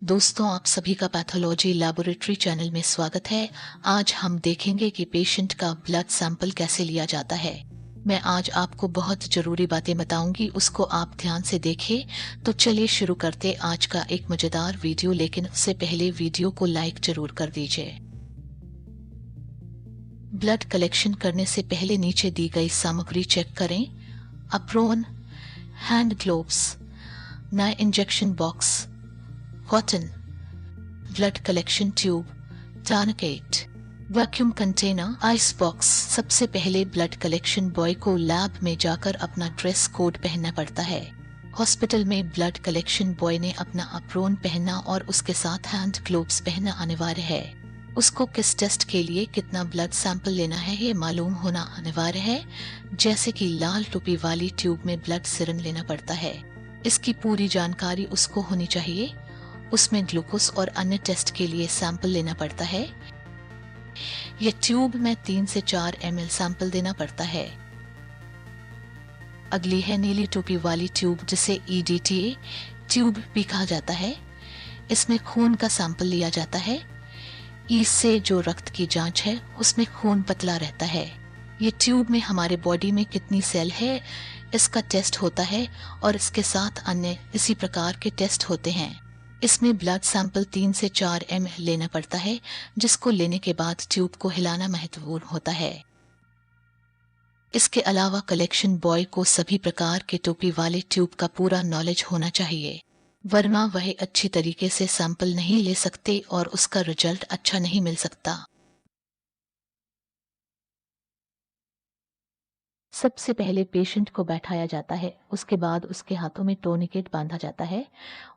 दोस्तों, आप सभी का पैथोलॉजी लैबोरेटरी चैनल में स्वागत है। आज हम देखेंगे कि पेशेंट का ब्लड सैंपल कैसे लिया जाता है। मैं आज आपको बहुत जरूरी बातें बताऊंगी, उसको आप ध्यान से देखें। तो चलिए शुरू करते आज का एक मजेदार वीडियो, लेकिन उससे पहले वीडियो को लाइक जरूर कर दीजिए। ब्लड कलेक्शन करने से पहले नीचे दी गई सामग्री चेक करें। अप्रोन, हैंड ग्लोव्स, नए injection box, cotton, blood collection tube, tourniquet, vacuum container, ice box. सबसे पहले ब्लड कलेक्शन बॉय को लैब में जाकर अपना ड्रेस कोड पहनना पड़ता है। हॉस्पिटल में ब्लड कलेक्शन बॉय ने अपना अप्रोन पहनना और उसके साथ हैंड ग्लोव्स पहनना अनिवार्य है। उसको किस टेस्ट के लिए कितना ब्लड सैंपल लेना है ये मालूम होना अनिवार्य है। जैसे कि लाल टोपी वाली ट्यूब में ब्लड सिरन लेना पड़ता है, इसकी पूरी जानकारी उसको होनी चाहिए। उसमें ग्लूकोज और अन्य टेस्ट के लिए सैंपल लेना पड़ता है। यह ट्यूब में 3 से 4 ml सैंपल देना पड़ता है। अगली है नीली टोपी वाली ट्यूब, जिसे EDTA ट्यूब भी कहा जाता है। इसमें खून का सैंपल लिया जाता है। इससे जो रक्त की जांच है उसमें खून पतला रहता है। ये ट्यूब में हमारे बॉडी में कितनी सेल है इसका टेस्ट होता है और इसके साथ अन्य इसी प्रकार के टेस्ट होते हैं। इसमें ब्लड सैंपल 3 से 4 ml लेना पड़ता है, जिसको लेने के बाद ट्यूब को हिलाना महत्वपूर्ण होता है। इसके अलावा कलेक्शन बॉय को सभी प्रकार के टोपी वाले ट्यूब का पूरा नॉलेज होना चाहिए, वरना वह अच्छी तरीके से सैंपल नहीं ले सकते और उसका रिजल्ट अच्छा नहीं मिल सकता। सबसे पहले पेशेंट को बैठाया जाता है, उसके बाद उसके हाथों में टोर्निकेट बांधा जाता है।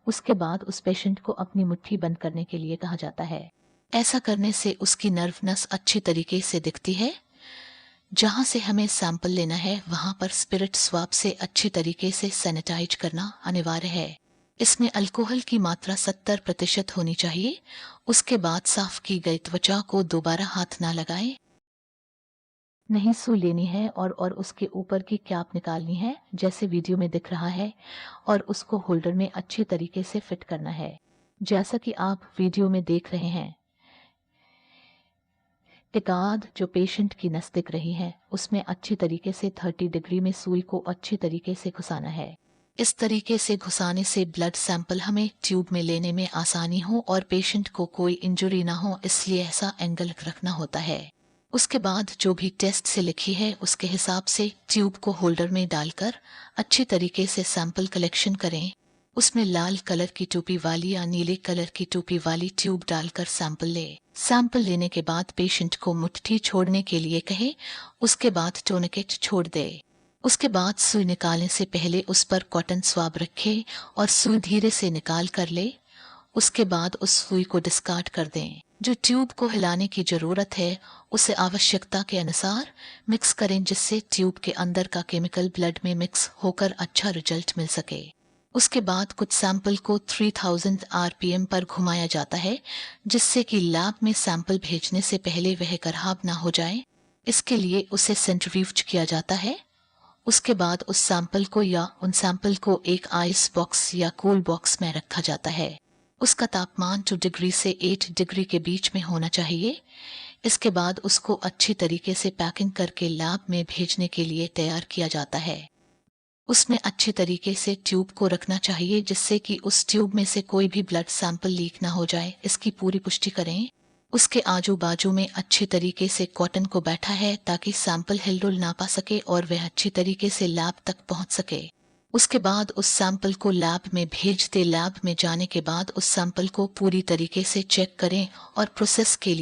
उसके बाद उस पेशेंट को अपनी मुट्ठी बंद करने के लिए कहा जाता है। ऐसा करने से उसकी नर्व नस अच्छी तरीके से दिखती है। जहां से हमें सैंपल लेना है वहां पर स्पिरिट स्वाब से अच्छी तरीके से सैनिटाइज करना अनिवार्य है। इसमें अल्कोहल की मात्रा 70% होनी चाहिए। उसके बाद साफ की गई त्वचा को दोबारा हाथ ना लगाएं। नहीं सुई लेनी है और उसके ऊपर की कैप निकालनी है, जैसे वीडियो में दिख रहा है, और उसको होल्डर में अच्छी तरीके से फिट करना है, जैसा कि आप वीडियो में देख रहे हैं। टिकाद जो पेशेंट की नस दिख रही है उसमें अच्छी तरीके से 30 डिग्री में सुई को अच्छी तरीके से घुसाना है। इस तरीके से घुसाने से ब्लड सैंपल हमें ट्यूब में लेने में आसानी हो और पेशेंट को कोई इंजरी ना हो, इसलिए ऐसा एंगल रखना होता है। उसके बाद जो भी टेस्ट से लिखी है उसके हिसाब से ट्यूब को होल्डर में डालकर अच्छी तरीके से सैंपल कलेक्शन करें। उसमें लाल कलर की टोपी वाली या नीले कलर की टोपी वाली ट्यूब डालकर सैंपल ले। सैंपल लेने के बाद पेशेंट को मुट्ठी छोड़ने के लिए कहे, उसके बाद टोर्निकेट छोड़ दे। उसके बाद सुई निकालने से पहले उस पर कॉटन स्वाब रखे और सुई धीरे से निकाल कर ले। उसके बाद उस सुई को डिस्कार्ड कर दें। जो ट्यूब को हिलाने की जरूरत है उसे आवश्यकता के अनुसार मिक्स करें, जिससे ट्यूब के अंदर का केमिकल ब्लड में मिक्स होकर अच्छा रिजल्ट मिल सके। उसके बाद कुछ सैंपल को 3000 RPM पर घुमाया जाता है, जिससे कि लैब में सैंपल भेजने से पहले वह खराब ना हो जाए। इसके लिए उसे सेंट्रीफ्यूज किया जाता है। उसके बाद उस सैंपल को या उन सैंपल को एक आइस बॉक्स या कूल बॉक्स में रखा जाता है। उसका तापमान 2 डिग्री से 8 डिग्री के बीच में होना चाहिए। इसके बाद उसको अच्छी तरीके से पैकिंग करके लैब में भेजने के लिए तैयार किया जाता है। उसमें अच्छी तरीके से ट्यूब को रखना चाहिए, जिससे कि उस ट्यूब में से कोई भी ब्लड सैंपल लीक ना हो जाए, इसकी पूरी पुष्टि करें। उसके आजू बाजू में अच्छी तरीके से कॉटन को बैठा है ताकि सैंपल हिलडुल ना पा सके और वह अच्छी तरीके से लैब तक पहुंच सके। उसके बाद उस सैंपल को लैब में भेज दे। लैब में जाने के बाद उस सैंपल को पूरी तरीके से चेक करें और प्रोसेस के लिए